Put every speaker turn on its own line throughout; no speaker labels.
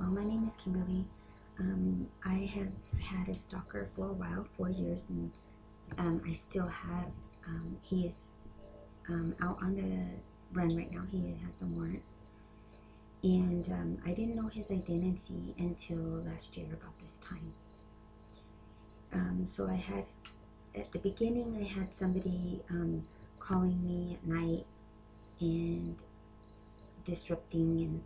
Well, my name is Kimberly. I have had a stalker for a while, 4 years, and I still have. He is out on the run right now. He has a warrant. And I didn't know his identity until last year about this time. So I had, at the beginning, I had somebody calling me at night and disrupting,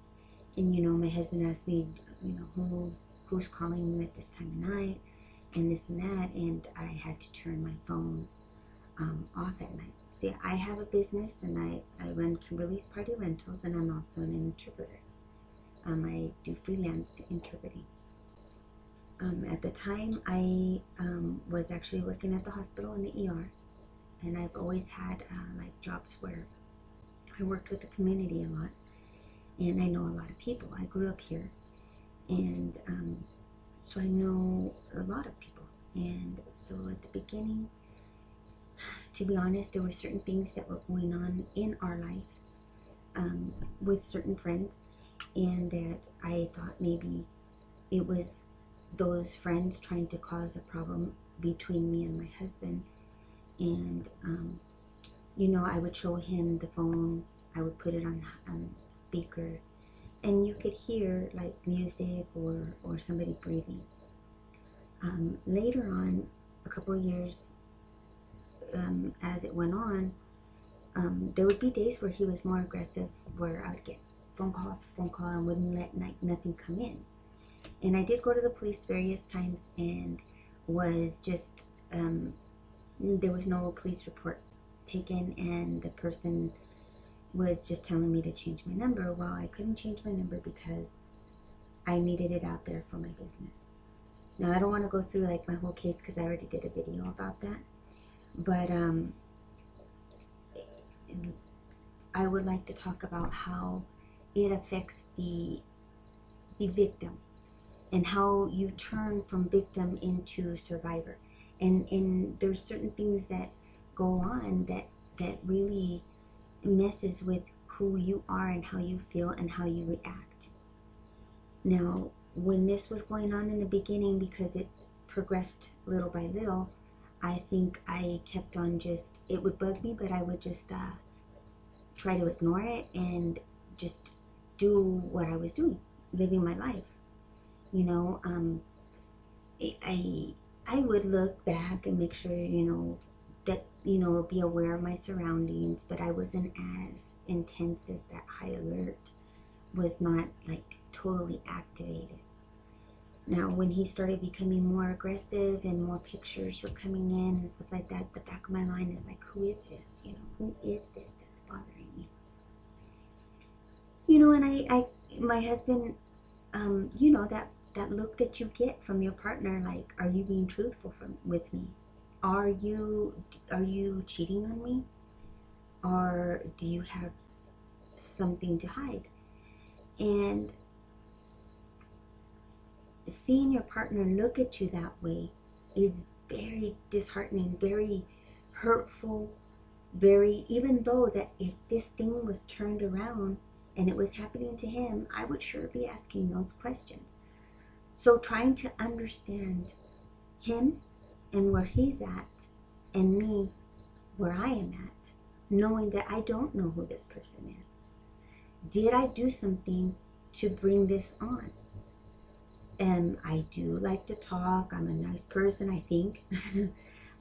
and you know, my husband asked me, you know, who's calling me at this time of night, and this and that, and I had to turn my phone off at night. See, I have a business, and I run Kimberly's Party Rentals, and I'm also an interpreter. I do freelance interpreting. At the time, I was actually working at the hospital in the ER, and I've always had like jobs where I worked with the community a lot, and I know a lot of people. I grew up here, and so I know a lot of people. And so at the beginning, to be honest, there were certain things that were going on in our life with certain friends, and that I thought maybe it was those friends trying to cause a problem between me and my husband. And you know, I would show him the phone, I would put it on speaker, and you could hear like music or somebody breathing. Later on, a couple of years as it went on, there would be days where he was more aggressive, where I would get phone call after phone call and wouldn't let nothing come in. And I did go to the police various times, and was just there was no police report taken, and the person was just telling me to change my number. Well, I couldn't change my number because I needed it out there for my business. Now, I don't want to go through like my whole case because I already did a video about that, but I would like to talk about how it affects the victim, and how you turn from victim into survivor. And there's certain things that go on that really messes with who you are and how you feel and how you react. Now, when this was going on in the beginning, because it progressed little by little, I think I kept on just, it would bug me, but I would just try to ignore it and just do what I was doing, living my life. You know, I would look back and make sure, you know, that, you know, be aware of my surroundings, but I wasn't as intense as that high alert was, not like totally activated. Now, when he started becoming more aggressive and more pictures were coming in and stuff like that, the back of my mind is like, who is this? You know, who is this that's bothering me? You know, and my husband, you know, that look that you get from your partner, like, are you being truthful with me? Are you cheating on me? Or do you have something to hide? And seeing your partner look at you that way is very disheartening, very hurtful, very, even though that if this thing was turned around and it was happening to him, I would sure be asking those questions. So trying to understand him and where he's at, and me where I am at, knowing that I don't know who this person is. Did I do something to bring this on? I do like to talk. I'm a nice person, I think.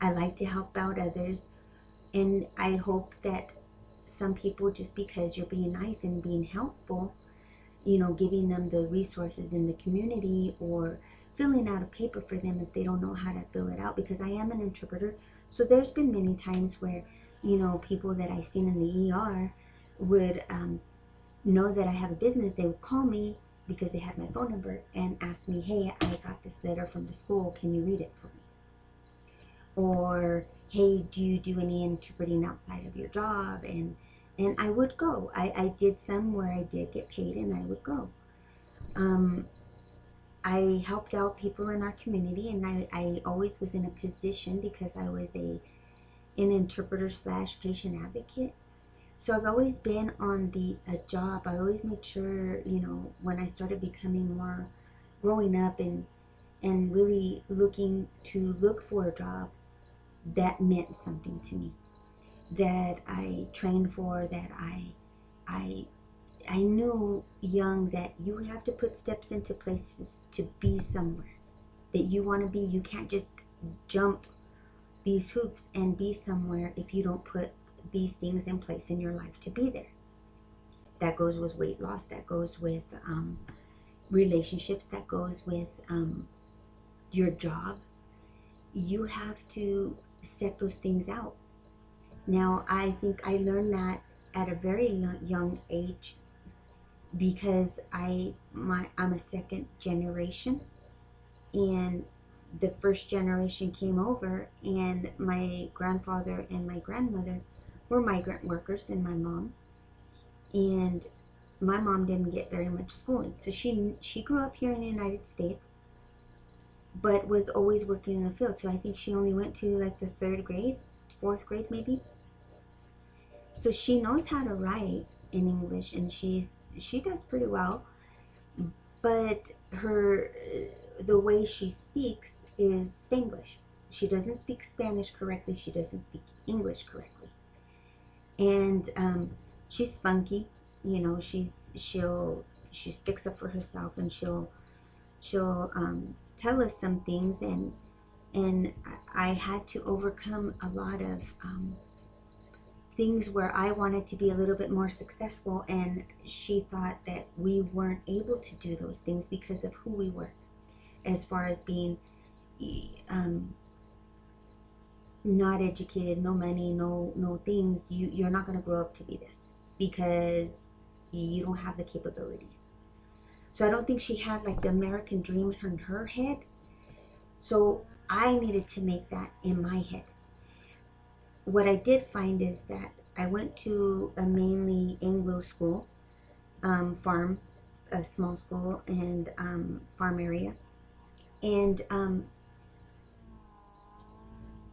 I like to help out others. And I hope that some people, just because you're being nice and being helpful, you know, giving them the resources in the community, or filling out a paper for them if they don't know how to fill it out, because I am an interpreter. So there's been many times where, you know, people that I've seen in the ER would know that I have a business. They would call me because they had my phone number and ask me, hey, I got this letter from the school, can you read it for me? Or, hey, do you do any interpreting outside of your job? And I would go. I did some where I did get paid, and I would go. I helped out people in our community, and I always was in a position, because I was an interpreter slash patient advocate, So I've always been on the a job. I always made sure, when I started becoming more growing up and really looking to look for a job that meant something to me, that I trained for, that I I knew young that you have to put steps into places to be somewhere that you want to be. You can't just jump these hoops and be somewhere if you don't put these things in place in your life to be there. That goes with weight loss, that goes with relationships, that goes with your job. You have to set those things out. Now, I think I learned that at a very young age because I'm a second generation, and the first generation came over, and my grandfather and my grandmother were migrant workers, and my mom. And my mom didn't get very much schooling, so she grew up here in the United States, but was always working in the field. So I think she only went to like the third grade, fourth grade maybe. So she knows how to write in English, and she does pretty well. But her the way she speaks is Spanglish. She doesn't speak Spanish correctly. She doesn't speak English correctly, and she's funky. She sticks up for herself, and she'll tell us some things, and I had to overcome a lot of things where I wanted to be a little bit more successful, and she thought that we weren't able to do those things because of who we were, as far as being um, not educated, no money, no things. You're not going to grow up to be this because you don't have the capabilities. So I don't think she had like the American dream in her head. So I needed to make that in my head. What I did find is that I went to a mainly Anglo school, farm, a small school, and farm area. And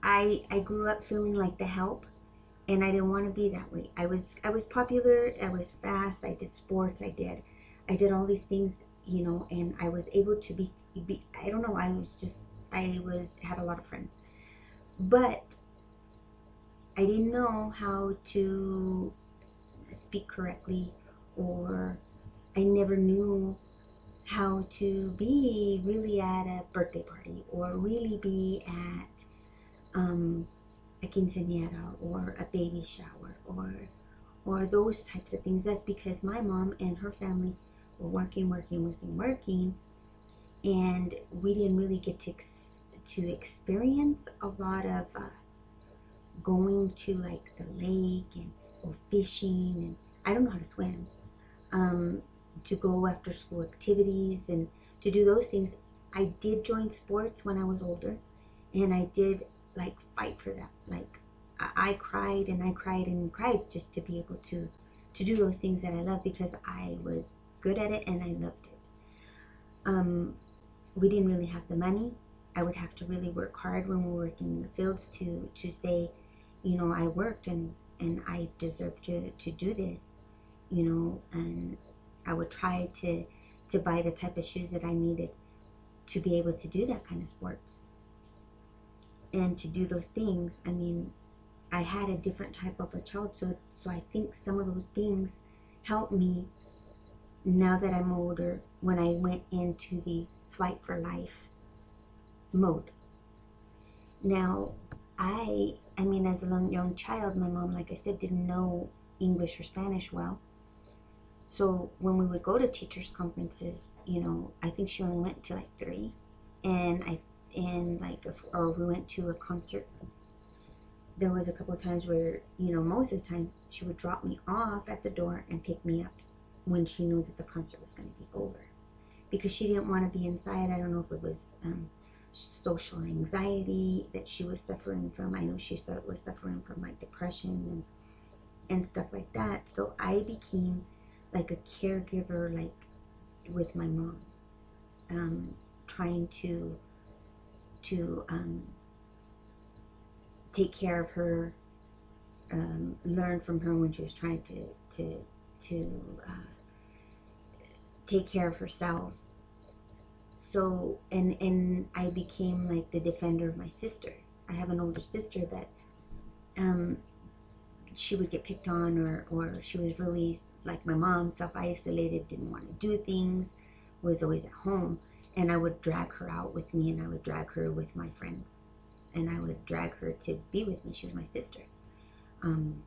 I grew up feeling like the help, and I didn't want to be that way. I was popular, I was fast, I did sports, I did all these things, and I was able to be I don't know, I had a lot of friends. But I didn't know how to speak correctly, or I never knew how to be really at a birthday party, or really be at a quinceañera, or a baby shower, or those types of things. That's because my mom and her family were working, working, working, working, and we didn't really get to experience a lot of going to like the lake and or fishing, and I don't know how to swim. Um, to go after school activities and to do those things. I did join sports when I was older, and I did like fight for that. Like I cried and I cried and cried just to be able to do those things that I love because I was good at it and I loved it. Um, we didn't really have the money. I would have to really work hard when we were working in the fields to say, I worked and I deserve to do this, and I would try to buy the type of shoes that I needed to be able to do that kind of sports and to do those things. I mean, I had a different type of a child, so I think some of those things helped me now that I'm older when I went into the flight for life mode. Now, I mean, as a young child, my mom, like I said, didn't know English or Spanish well. So when we would go to teachers' conferences, I think she only went to like three, and or we went to a concert. There was a couple of times where, most of the time she would drop me off at the door and pick me up when she knew that the concert was going to be over, because she didn't want to be inside. I don't know if it was social anxiety that she was suffering from. I know she was suffering from like depression and stuff like that. So I became like a caregiver, like with my mom, trying to take care of her learned from her when she was trying to take care of herself. So and I became like the defender of my sister. I have an older sister that um, she would get picked on, or she was really like my mom, self-isolated, didn't want to do things, was always at home. And I would drag her out with me, and I would drag her with my friends, and I would drag her to be with me. She was my sister. Um,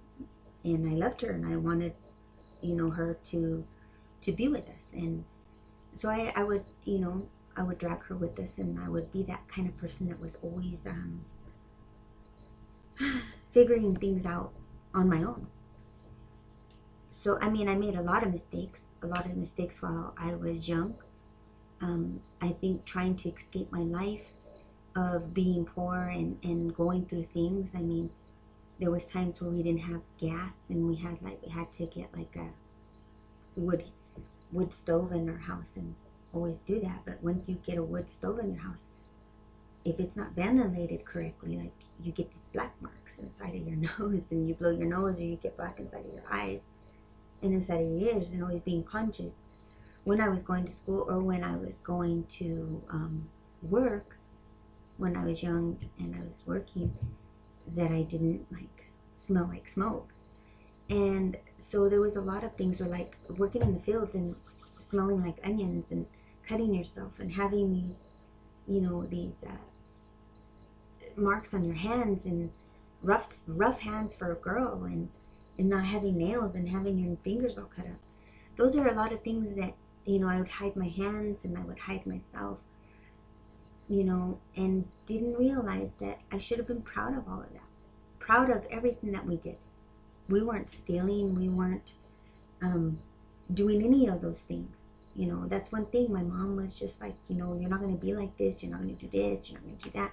and I loved her, and I wanted, her to be with us. And so I would, I would drag her with us, and I would be that kind of person that was always figuring things out on my own. So, I mean, I made a lot of mistakes while I was young. I think trying to escape my life of being poor and going through things. I mean, there was times where we didn't have gas, and we had to get like a wood stove in our house and always do that. But when you get a wood stove in your house, if it's not ventilated correctly, like, you get these black marks inside of your nose, and you blow your nose, or you get black inside of your eyes and inside of your ears, and always being conscious when I was going to school or when I was going to work, when I was young and I was working, that I didn't like smell like smoke. And so there was a lot of things, or like working in the fields and smelling like onions and cutting yourself and having these marks on your hands, and rough hands for a girl, and not having nails and having your fingers all cut up. Those are a lot of things that, I would hide my hands, and I would hide myself, and didn't realize that I should have been proud of all of that. Proud of everything that we did. We weren't stealing, we weren't doing any of those things. That's one thing. My mom was just like, you're not going to be like this, you're not going to do this, you're not going to do that.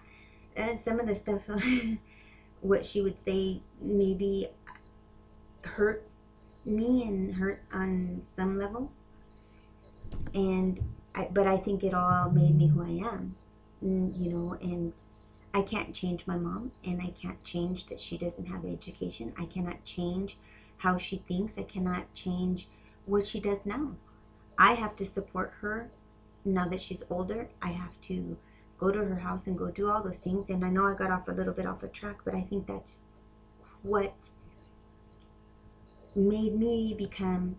And some of the stuff, what she would say maybe hurt me and hurt on some levels. But I think it all made me who I am, and I can't change my mom, and I can't change that she doesn't have education. I cannot change how she thinks. I cannot change what she does now. I have to support her now that she's older. I have to go to her house and go do all those things. And I know I got off a little bit off the track, but I think that's what made me become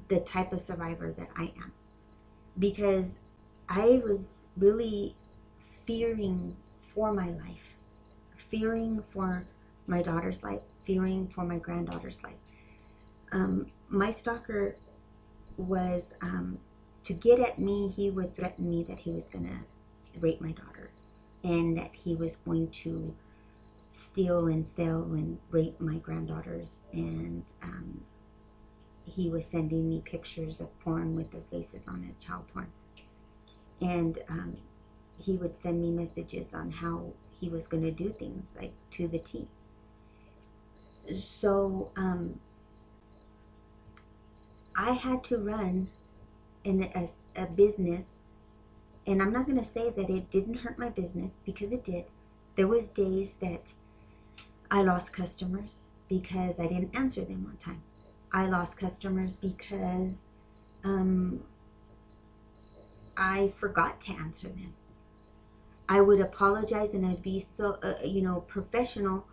the type of survivor that I am. Because I was really fearing for my life, fearing for my daughter's life, fearing for my granddaughter's life. My stalker was, to get at me, he would threaten me that he was going to rape my daughter, and that he was going to steal and sell and rape my granddaughters. And he was sending me pictures of porn with their faces on it, child porn. And he would send me messages on how he was going to do things, like to the T. So I had to run a business, and I'm not going to say that it didn't hurt my business, because it did. There was days that I lost customers because I didn't answer them on time. I lost customers because I forgot to answer them. I would apologize, and I'd be so, professional,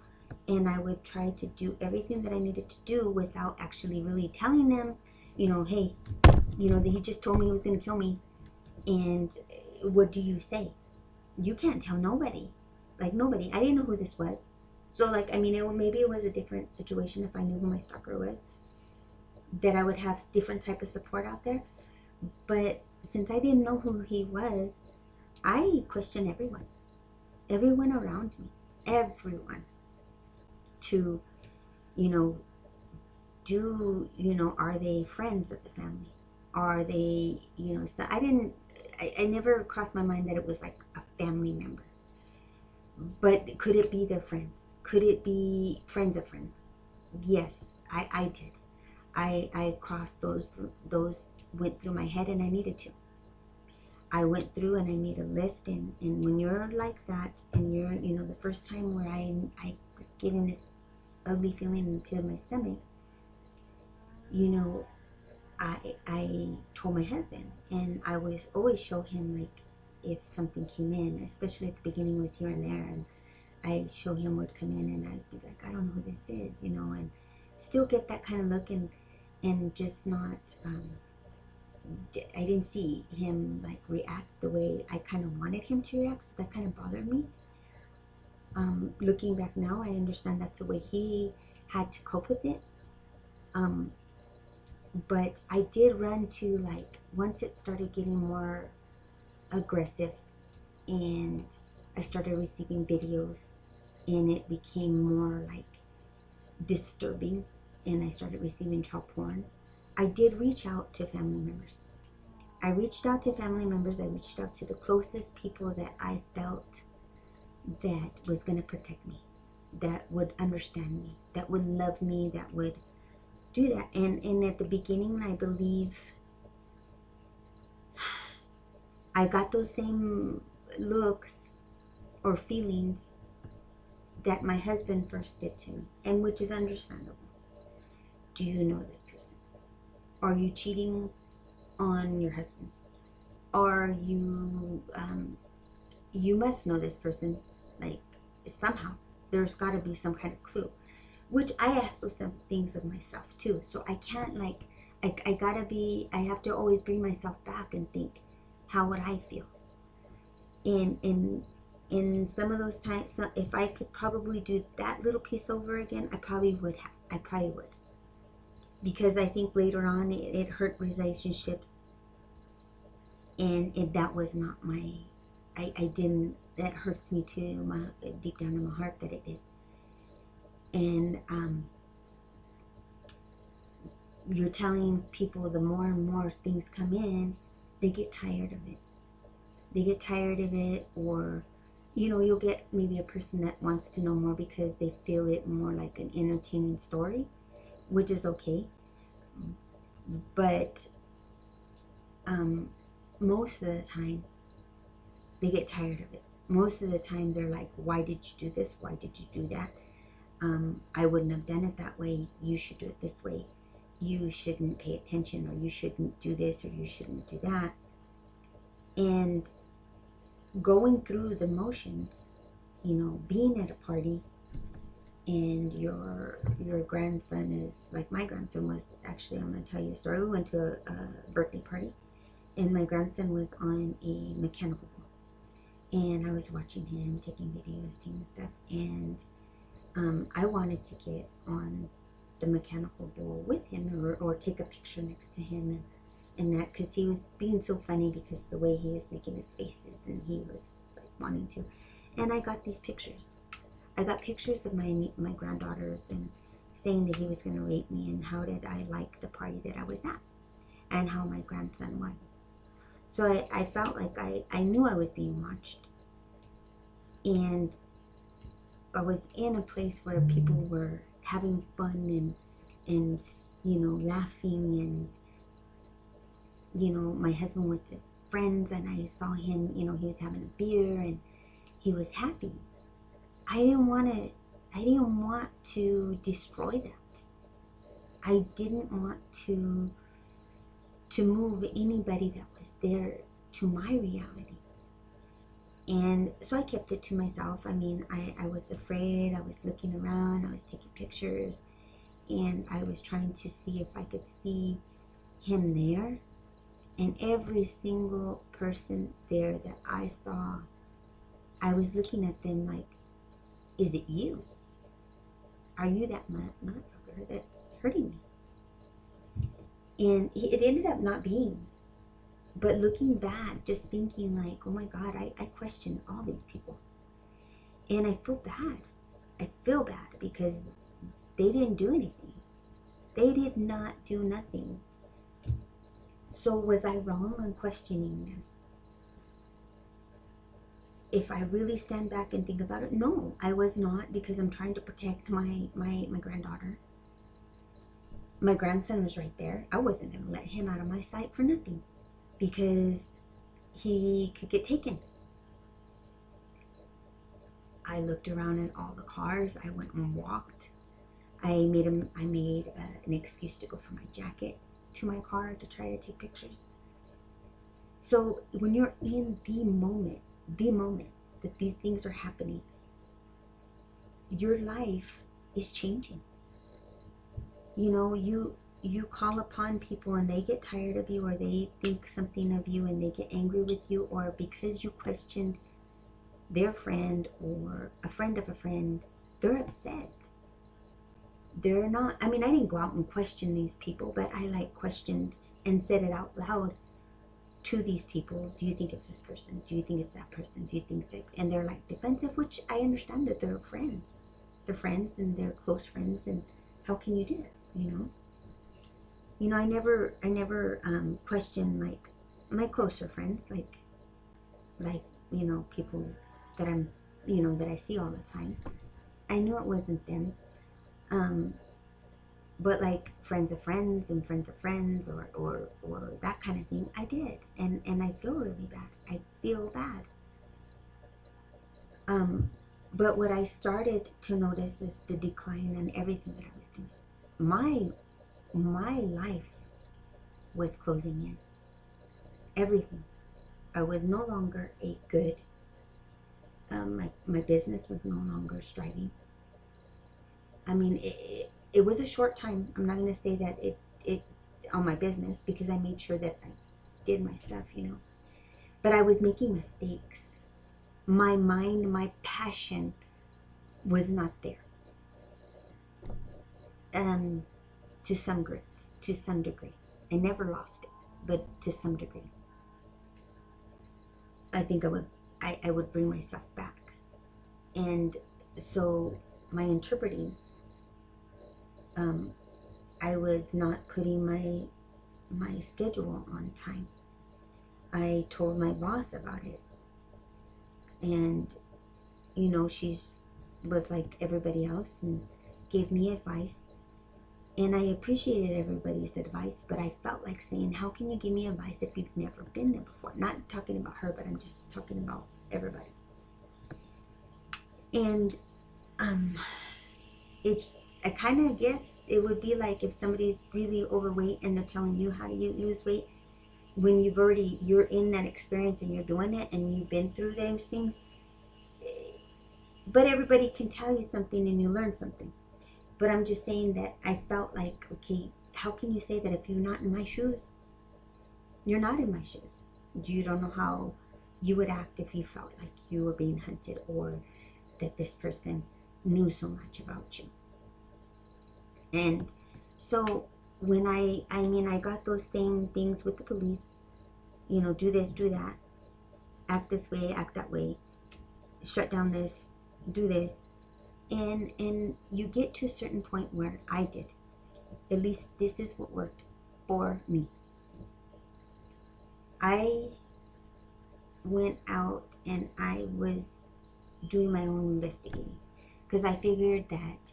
and I would try to do everything that I needed to do without actually really telling them, hey, that he just told me he was going to kill me, and what do you say? You can't tell nobody. Like, nobody. I didn't know who this was. So, like, I mean, maybe it was a different situation if I knew who my stalker was, that I would have different type of support out there. But since I didn't know who he was, I questioned everyone around me, everyone, to, are they friends of the family? Are they, so I never crossed my mind that it was like a family member. But could it be their friends? Could it be friends of friends? Yes, I did. I crossed those went through my head, and I needed to. I went through and I made a list, and when you're like that, and you're, the first time where I was getting this ugly feeling in the pit of my stomach, you know, I told my husband, and I was always show him, like, if something came in, especially at the beginning was here and there, and I show him would come in, and I'd be like, I don't know who this is, you know, and still get that kind of look, and just not, I didn't see him like react the way I kind of wanted him to react, so that kind of bothered me. Looking back now, I understand that's the way he had to cope with it. Um, but I did run to, like, once it started getting more aggressive and I started receiving videos and it became more like disturbing and I started receiving child porn, I did reach out to family members. I reached out to family members. I reached out to the closest people that I felt that was going to protect me, that would understand me, that would love me, that would do that. And at the beginning, I believe I got those same looks or feelings that my husband first did to me, and which is understandable. Do you know this person? Are you cheating on your husband? Are you, you must know this person, like, somehow. There's got to be some kind of clue. Which I ask those things of myself too. So I can't, like, I gotta be, I have to always bring myself back and think, how would I feel? In some of those times, if I could probably do that little piece over again, I probably would have. I probably would. Because I think later on it hurt relationships, and that was not my, I didn't, that hurts me too, deep down in my heart that it did. And you're telling people the more and more things come in, they get tired of it. They get tired of it, or, you know, you'll get maybe a person that wants to know more because they feel it more like an entertaining story, which is okay. But most of the time, they get tired of it. Most of the time, they're like, why did you do this? Why did you do that? I wouldn't have done it that way. You should do it this way. You shouldn't pay attention, or you shouldn't do this, or you shouldn't do that. And going through the motions, you know, being at a party and your grandson is, like my grandson was, actually, I'm going to tell you a story. We went to a birthday party and my grandson was on a mechanical bull, and I was watching him, taking videos, taking stuff, and I wanted to get on the mechanical bull with him, or take a picture next to him, and that, because he was being so funny, because the way he was making his faces, and he was like wanting to. And I got these pictures. I got pictures of my granddaughters, and saying that he was going to rape me, and how did I like the party that I was at, and how my grandson was. So I felt like I knew I was being watched, and I was in a place where people were having fun and you know, laughing, and you know, my husband with his friends, and I saw him, you know, he was having a beer and he was happy. I didn't want to destroy that. I didn't want to move anybody that was there to my reality. And so I kept it to myself. I mean, I was afraid. I was looking around. I was taking pictures. And I was trying to see if I could see him there. And every single person there that I saw, I was looking at them like, is it you? Are you that motherfucker that's hurting me? And it ended up not being. But looking back, just thinking like, oh my God, I question all these people. And I feel bad. I feel bad because they didn't do anything. They did not do nothing. So was I wrong on questioning them? If I really stand back and think about it, no, I was not, because I'm trying to protect my granddaughter. My grandson was right there. I wasn't going to let him out of my sight for nothing, because he could get taken. I looked around at all the cars. I went and walked. I made an excuse to go for my jacket to my car to try to take pictures. So when you're in the moment that these things are happening, your life is changing. You know, you call upon people and they get tired of you, or they think something of you and they get angry with you, or because you questioned their friend or a friend of a friend, they're upset. They're not, I mean, I didn't go out and question these people, but I like questioned and said it out loud to these people. Do you think it's this person? Do you think it's that person? Do you think that? And they're like defensive, which I understand that they're friends. They're friends and they're close friends, and how can you do that? I never question like my closer friends, like people that I'm, that I see all the time. I knew it wasn't them. Um, but like friends of friends and friends of friends, or that kind of thing, I did, and I feel really bad. I feel bad. Um, but what I started to notice is the decline in everything that I was doing. My life was closing in. Everything. I was no longer a good. My business was no longer striving. I mean, it was a short time. I'm not going to say that it on my business, because I made sure that I did my stuff. But I was making mistakes. My mind, my passion was not there. Um, to some degree, I never lost it, but to some degree, I think I would bring myself back. And so my interpreting, um, I was not putting my schedule on time. I told my boss about it, and she's was like everybody else and gave me advice, and I appreciated everybody's advice, but I felt like saying, how can you give me advice if you've never been there before? Not talking about her, but I'm just talking about everybody. And um it's I kind of guess it would be like if somebody's really overweight and they're telling you how to lose weight, when you're in that experience and you're doing it and you've been through those things. But everybody can tell you something and you learn something. But I'm just saying that I felt like, okay, how can you say that if you're not in my shoes? You're not in my shoes. You don't know how you would act if you felt like you were being hunted, or that this person knew so much about you. And so when I got those same things with the police, do this, do that, act this way, act that way, shut down this, do this. And you get to a certain point where I did. At least this is what worked for me. I went out and I was doing my own investigating, because I figured that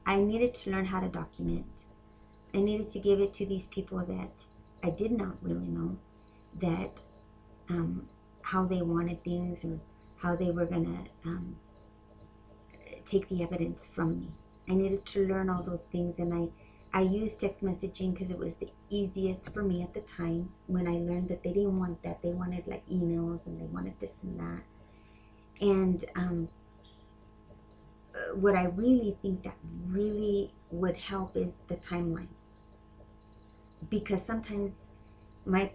I needed to learn how to document. I needed to give it to these people that I did not really know, that how they wanted things, or how they were gonna take the evidence from me. I needed to learn all those things, and I used text messaging because it was the easiest for me at the time, when I learned that they didn't want that. They wanted like emails, and they wanted this and that. And what I really think that really would help is the timeline, because sometimes my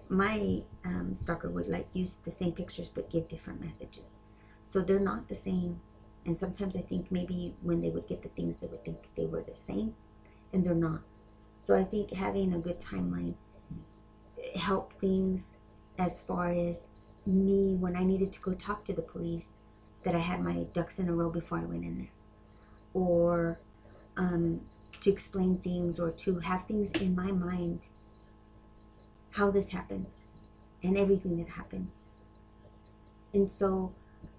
stalker would like use the same pictures but give different messages, so they're not the same. And sometimes I think maybe when they would get the things, they would think they were the same, and they're not. So I think having a good timeline helped things, as far as me, when I needed to go talk to the police, that I had my ducks in a row before I went in there, or to explain things, or to have things in my mind, how this happened and everything that happened. And so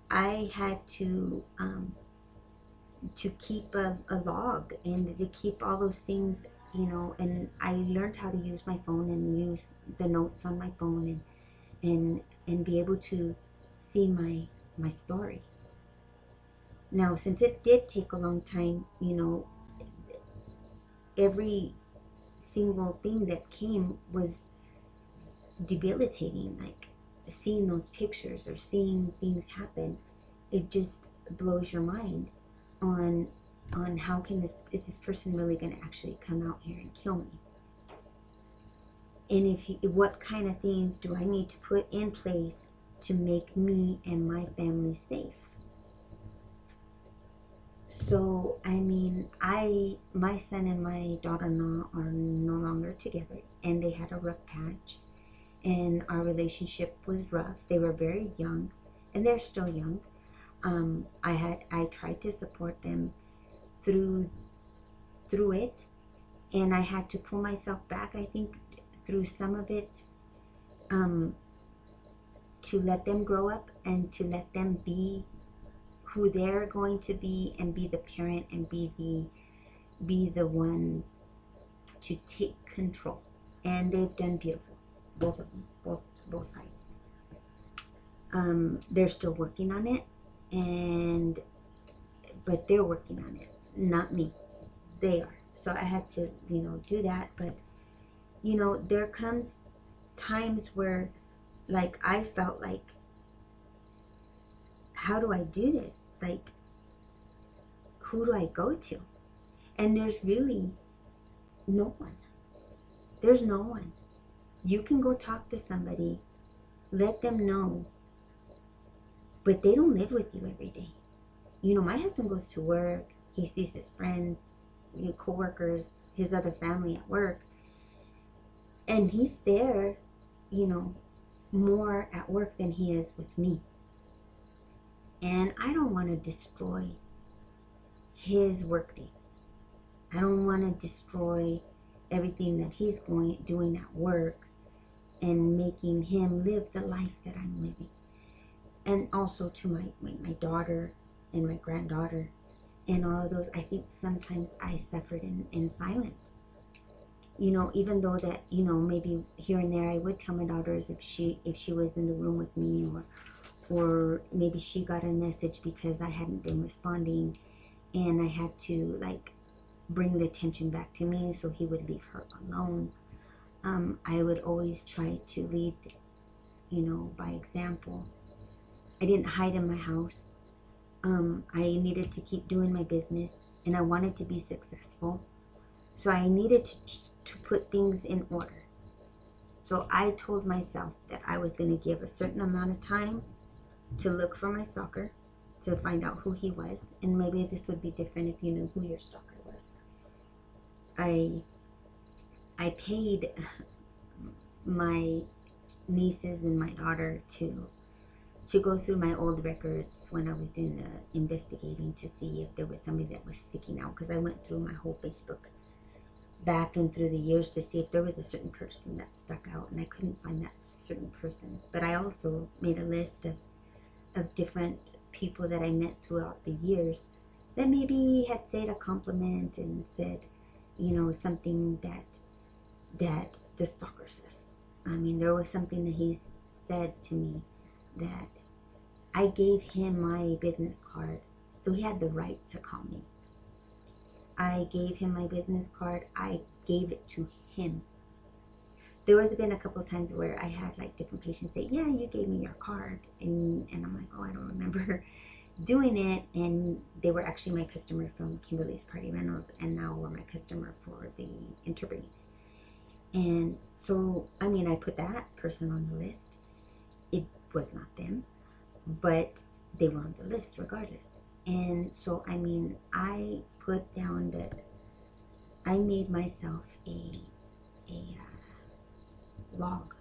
I had to keep a log, and to keep all those things, and I learned how to use my phone and use the notes on my phone, and be able to see my story. Now, since it did take a long time, every single thing that came was debilitating. Like seeing those pictures or seeing things happen, it just blows your mind on how can this person really going to actually come out here and kill me? And what kind of things do I need to put in place to make me and my family safe? So I mean, my son and my daughter-in-law are no longer together, and they had a rough patch, and our relationship was rough. They were very young, and they're still young. I tried to support them through it, and I had to pull myself back, I think, through some of it, to let them grow up and to let them be who they're going to be, and be the parent and be the one to take control. And they've done beautiful, both of them, both sides. They're still working on it, but they're working on it, not me. They are. So I had to, do that. But there comes times where, like, I felt like, how do I do this? Like, who do I go to? And there's really no one. There's no one. You can go talk to somebody, let them know, but they don't live with you every day. My husband goes to work, he sees his friends, co-workers, his other family at work, and he's there, more at work than he is with me. And I don't want to destroy his workday. I don't want to destroy everything that he's doing at work and making him live the life that I'm living. And also to my daughter and my granddaughter and all of those, I think sometimes I suffered in silence. Even though that, maybe here and there I would tell my daughters if she was in the room with me, or maybe she got a message because I hadn't been responding, and I had to, like, bring the attention back to me so he would leave her alone. I would always try to lead, by example. I didn't hide in my house. I needed to keep doing my business, and I wanted to be successful. So I needed to put things in order. So I told myself that I was going to give a certain amount of time to look for my stalker, to find out who he was. And maybe this would be different if you knew who your stalker was. I paid my nieces and my daughter to go through my old records when I was doing the investigating, to see if there was somebody that was sticking out, because I went through my whole Facebook back and through the years to see if there was a certain person that stuck out, and I couldn't find that certain person. But I also made a list of different people that I met throughout the years that maybe had said a compliment and said, something that the stalker says. I mean, there was something that he said to me that I gave him my business card, so he had the right to call me. I gave him my business card. I gave it to him. There has been a couple of times where I had, like, different patients say, yeah, you gave me your card. And I'm like, oh, I don't remember doing it. And they were actually my customer from Kimberly's Party Rentals, and now were my customer for the interpreting. And so, I mean, I put that person on the list. It was not them, but they were on the list regardless. And so, I mean, I put down that I made myself a log.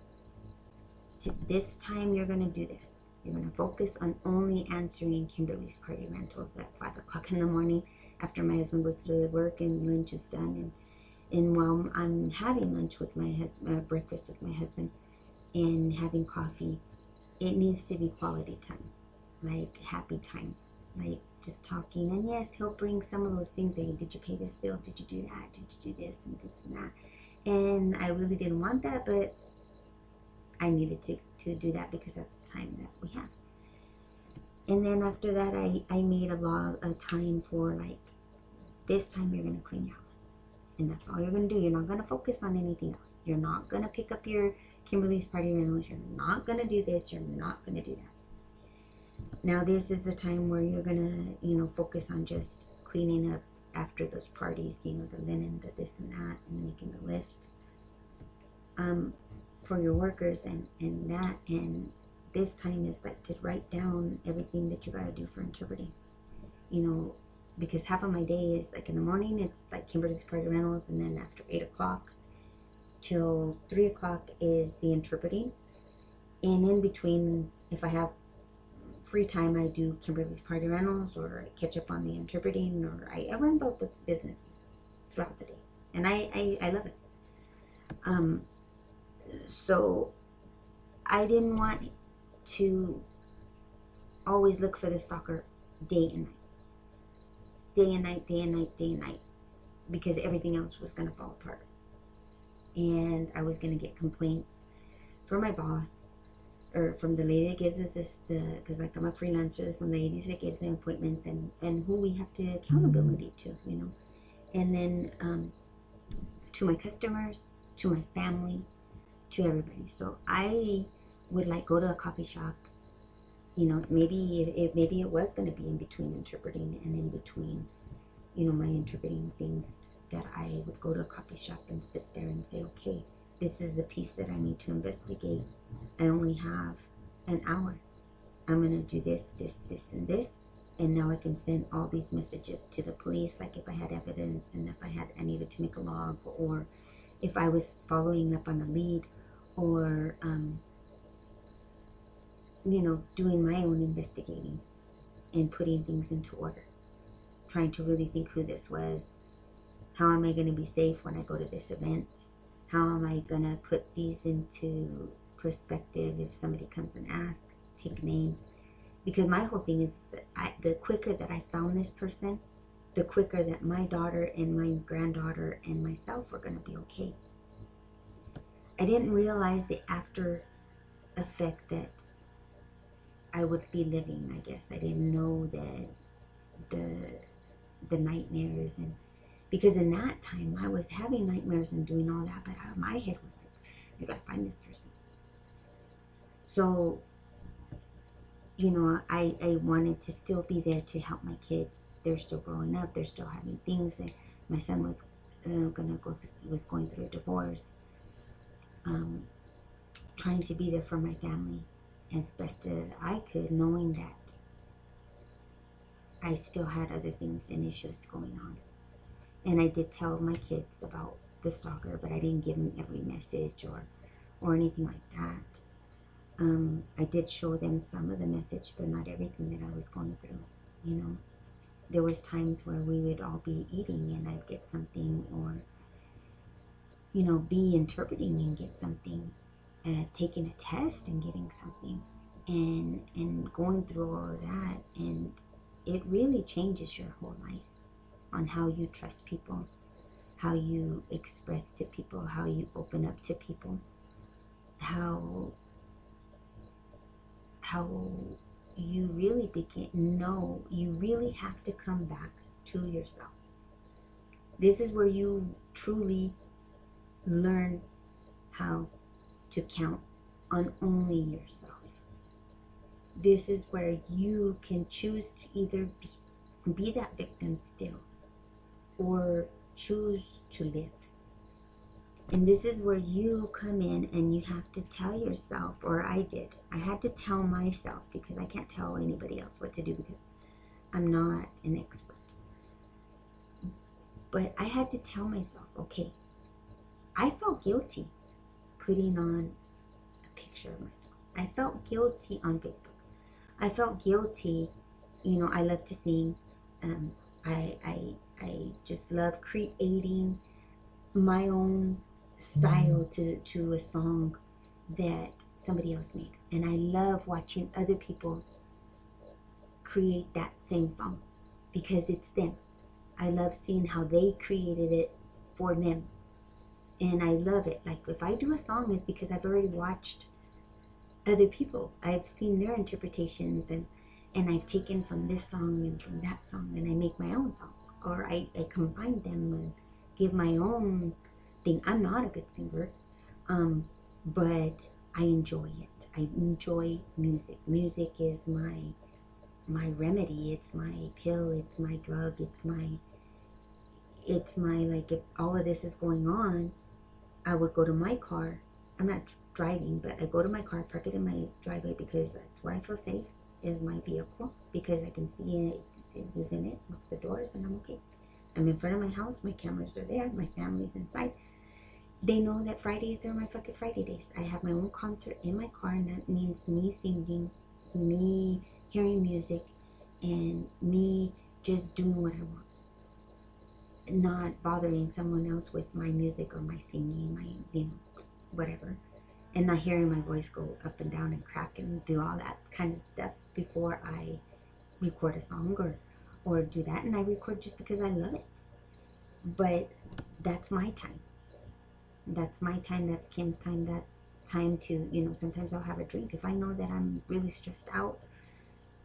This time you're going to do this. You're going to focus on only answering Kimberly's Party Rentals at 5 o'clock in the morning after my husband goes to work and lunch is done. And while I'm having lunch with my husband, breakfast with my husband, and having coffee, it needs to be quality time, like happy time, like just talking. And yes, he'll bring some of those things. Hey, did you pay this bill? Did you do that? Did you do this and this and that? And I really didn't want that, but I needed to do that because that's the time that we have. And then after that, I made a time for like, this time you're going to clean your house. And that's all you're going to do. You're not going to focus on anything else. You're not going to pick up your Kimberly's Party Rentals. You're not going to do this. You're not going to do that. Now, this is the time where you're going to, focus on just cleaning up after those parties, the linen, the this and that, and making the list for your workers and that. And this time is like to write down everything that you got to do for interpreting, because half of my day is like in the morning, it's like Kimberly's Party Rentals, and then after 8 o'clock till 3 o'clock is the interpreting. And in between, if I have free time, I do Kimberly's Party Rentals, or I catch up on the interpreting, or I run both the businesses throughout the day. And I love it. So I didn't want to always look for the stalker day and night. Day and night, day and night, day and night, because everything else was going to fall apart. And I was going to get complaints from my boss, or from the lady that gives us because like I'm a freelancer, from the ladies that gives the appointments, and who we have to accountability to, and then to my customers, to my family, to everybody. So I would like go to a coffee shop, maybe it was going to be in between interpreting and in between, my interpreting things, that I would go to a coffee shop and sit there and say, okay, this is the piece that I need to investigate. I only have an hour. I'm going to do this, this, this, and this. And now I can send all these messages to the police, like if I had evidence, and if I needed to make a log, or if I was following up on a lead, or doing my own investigating and putting things into order, trying to really think who this was. How am I going to be safe when I go to this event? How am I going to put these into perspective if somebody comes and asks, take a name? Because my whole thing is, the quicker that I found this person, the quicker that my daughter and my granddaughter and myself were going to be okay. I didn't realize the after effect that I would be living, I guess. I didn't know that the nightmares, and because in that time I was having nightmares and doing all that, but my head was like, I gotta find this person. So I wanted to still be there to help my kids. They're still growing up, they're still having things. And my son was going through a divorce, trying to be there for my family as best as I could, knowing that I still had other things and issues going on. And I did tell my kids about the stalker, but I didn't give them every message or anything like that. I did show them some of the message, but not everything that I was going through. There was times where we would all be eating and I'd get something, or be interpreting and get something, taking a test and getting something, and going through all of that. And it really changes your whole life on how you trust people, how you express to people, how you open up to people, how you really you really have to come back to yourself. This is where you truly learn how to count on only yourself. This is where you can choose to either be that victim still, or choose to live. And this is where you come in and you have to tell yourself, or I had to tell myself, because I can't tell anybody else what to do because I'm not an expert. But I had to tell myself, okay, I felt guilty putting on a picture of myself. I felt guilty on Facebook. I felt guilty, I love to sing. I just love creating my own style to a song that somebody else made. And I love watching other people create that same song because it's them. I love seeing how they created it for them. And I love it. Like if I do a song, it's because I've already watched other people. I've seen their interpretations, and and I've taken from this song and from that song, and I make my own song, or I combine them and give my own thing. I'm not a good singer, but I enjoy it. I enjoy music. Music is my remedy. It's my pill. It's my drug. It's my like, if all of this is going on, I would go to my car. I'm not driving, but I go to my car, park it in my driveway because that's where I feel safe, is my vehicle, because I can see who's in it, lock the doors, and I'm okay. I'm in front of my house, my cameras are there, my family's inside. They know that Fridays are my fucking Friday days. I have my own concert in my car, and that means me singing, me hearing music, and me just doing what I want, not bothering someone else with my music or my singing, my, whatever, and not hearing my voice go up and down and crack and do all that kind of stuff before I record a song, or do that. And I record just because I love it. But that's my time. That's my time. That's Kim's time. That's time to, sometimes I'll have a drink. If I know that I'm really stressed out,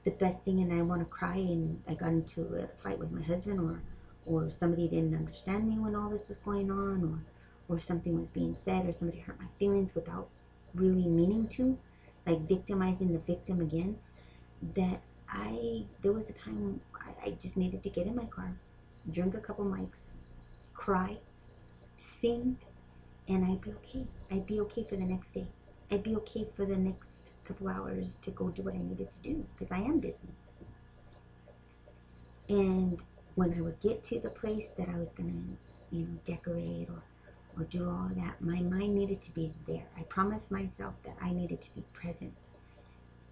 the best thing, and I want to cry, and I got into a fight with my husband, or somebody didn't understand me when all this was going on, or something was being said, or somebody hurt my feelings without really meaning to, like victimizing the victim again, that there was a time I just needed to get in my car, drink a couple mics, cry, sing, and I'd be okay. I'd be okay for the next day. I'd be okay for the next couple hours to go do what I needed to do, because I am busy. And when I would get to the place that I was gonna, decorate or do all of that, my mind needed to be there. I promised myself that I needed to be present.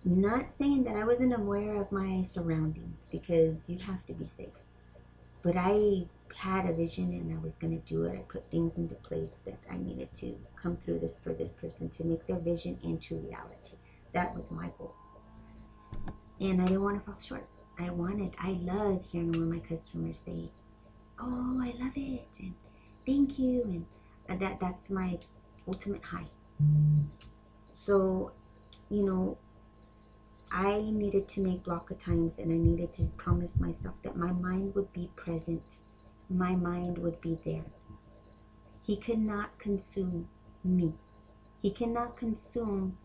Not saying that I wasn't aware of my surroundings, because you have to be safe. But I had a vision, and I was going to do it. I put things into place that I needed to come through this for this person, to make their vision into reality. That was my goal. And I didn't want to fall short. I love hearing when my customers say, "Oh, I love it," and "Thank you," and that's my ultimate high. So, I needed to make block of times, and I needed to promise myself that my mind would be present. My mind would be there. He could not consume me. He cannot consume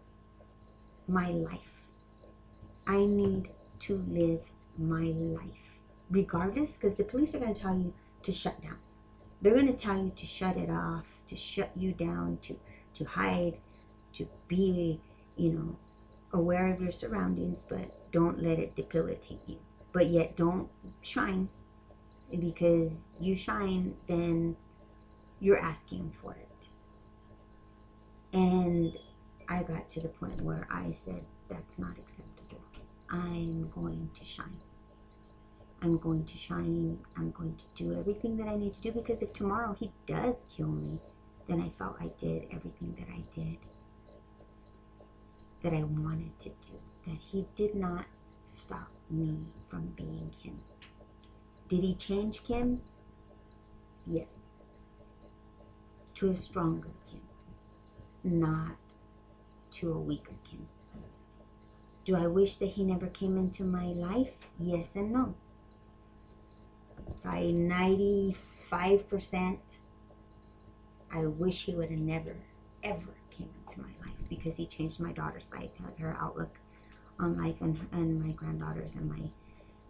my life. I need to live my life. Regardless, because the police are going to tell you to shut down. They're going to tell you to shut it off, to shut you down, to hide, to be, aware of your surroundings, but don't let it debilitate you. But yet don't shine, because you shine, then you're asking for it. And I got to the point where I said, that's not acceptable. I'm going to shine. I'm going to shine. I'm going to do everything that I need to do, because if tomorrow he does kill me, then I felt I did everything that I did, that I wanted to do. That he did not stop me from being Kim. Did he change Kim? Yes. To a stronger Kim, not to a weaker Kim. Do I wish that he never came into my life? Yes and no. By 95%, I wish he would have never, ever came into my life, because he changed my daughter's life, her outlook on life, and my granddaughters, and my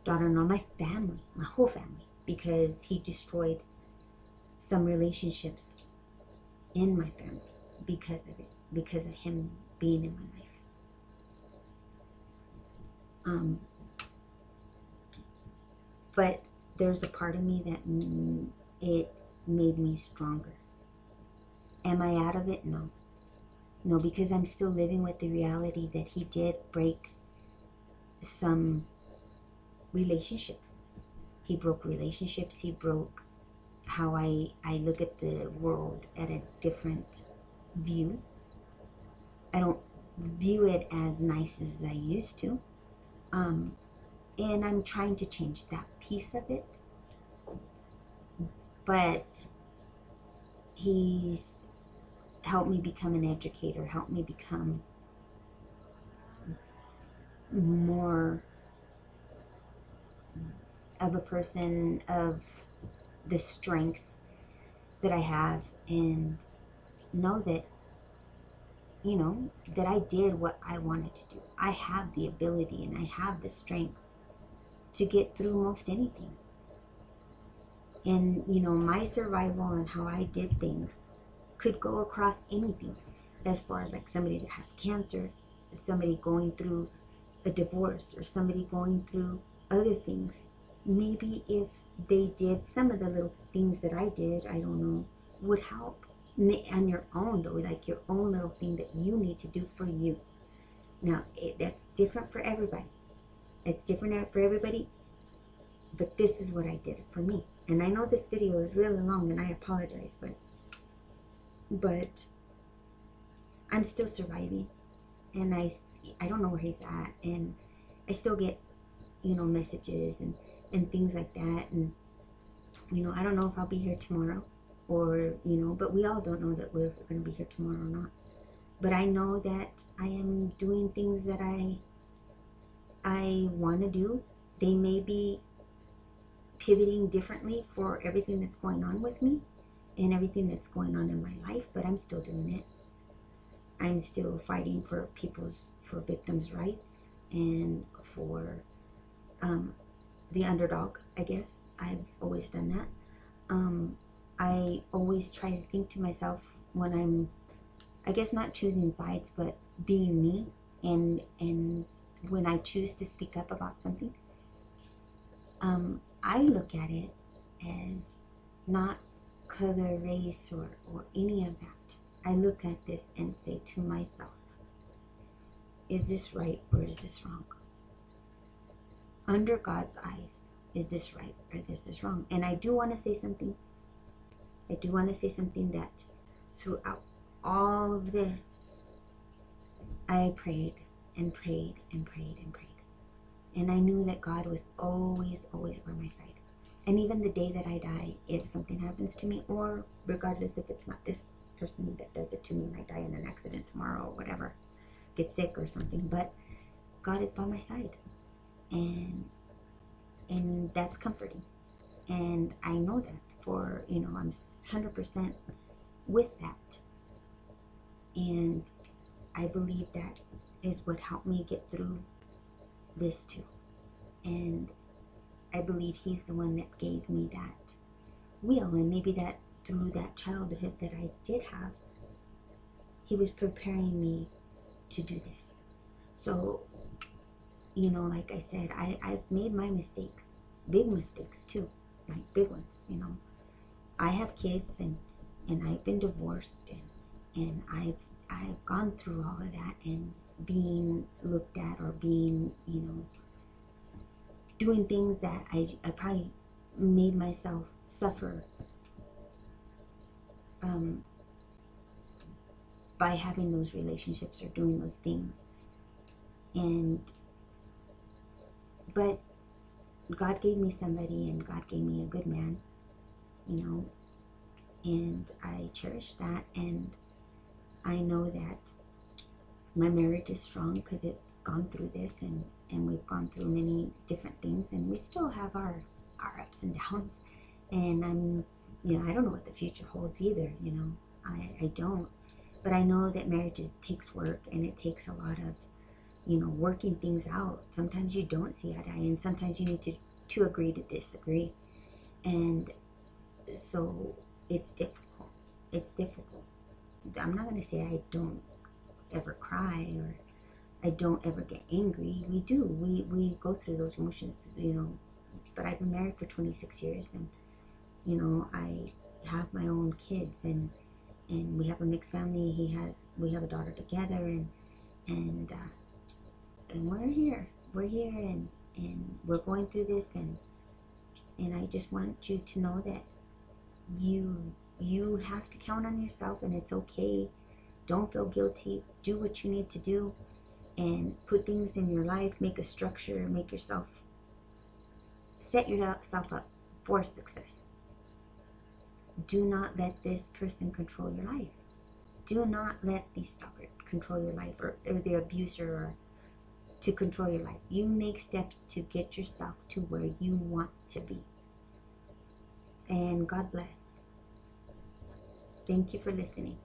daughter-in-law, my family, my whole family, because he destroyed some relationships in my family because of it, because of him being in my life. But there's a part of me that it made me stronger. Am I out of it? No. No, because I'm still living with the reality that he did break some relationships. He broke relationships. He broke how I look at the world at a different view. I don't view it as nice as I used to. And I'm trying to change that piece of it. But he's helped me become an educator, helped me become more of a person, of the strength that I have, and know that, that I did what I wanted to do. I have the ability and I have the strength to get through most anything. And, my survival and how I did things could go across anything, as far as like somebody that has cancer, somebody going through a divorce, or somebody going through other things. Maybe if they did some of the little things that I did, I don't know, would help. On your own, though, like your own little thing that you need to do for you. Now, that's different for everybody. It's different for everybody, but this is what I did for me. And I know this video is really long, and I apologize, but I'm still surviving, and I don't know where he's at, and I still get, messages and things like that, and I don't know if I'll be here tomorrow, or but we all don't know that we're going to be here tomorrow or not. But I know that I am doing things that I want to do. They may be pivoting differently for everything that's going on with me and everything that's going on in my life, but I'm still doing it. I'm still fighting for victims' rights, and for the underdog, I guess. I've always done that. I always try to think to myself when I'm, I guess, not choosing sides, but being me, and when I choose to speak up about something, I look at it as not color, race, or any of that. I look at this and say to myself, is this right or is this wrong? Under God's eyes, is this right or this is wrong? And I do want to say something. I do want to say something, that throughout all of this, I prayed and prayed and prayed and prayed. And I knew that God was always, always by my side. And even the day that I die, if something happens to me, or regardless if it's not this person that does it to me and I die in an accident tomorrow or whatever, get sick or something, but God is by my side. And that's comforting. And I know that I'm 100% with that. And I believe that is what helped me get through this too. And I believe he's the one that gave me that will, and maybe that through that childhood that I did have, he was preparing me to do this. So, like I said, I've made my mistakes, big mistakes too, like big ones. I have kids, and I've been divorced, and I've gone through all of that, and being looked at, or being, doing things that I probably made myself suffer by having those relationships or doing those things. But God gave me somebody, and God gave me a good man, and I cherish that, and I know that my marriage is strong because it's gone through this, and we've gone through many different things, and we still have our ups and downs, and I don't know what the future holds either, I don't, but I know that takes work, and it takes a lot of, working things out. Sometimes you don't see eye to eye, and sometimes you need to agree to disagree, and so it's difficult. I'm not going to say I don't ever cry, or I don't ever get angry. We do. We go through those emotions, but I've been married for 26 years, and I have my own kids, and we have a mixed family. We have a daughter together, and we're here, and we're going through this, and I just want you to know that you have to count on yourself, and it's okay. Don't feel guilty. Do what you need to do, and put things in your life, make a structure, set yourself up for success. Do not let this person control your life. Do not let the stalker control your life, or the abuser, or to control your life. You make steps to get yourself to where you want to be. And God bless. Thank you for listening.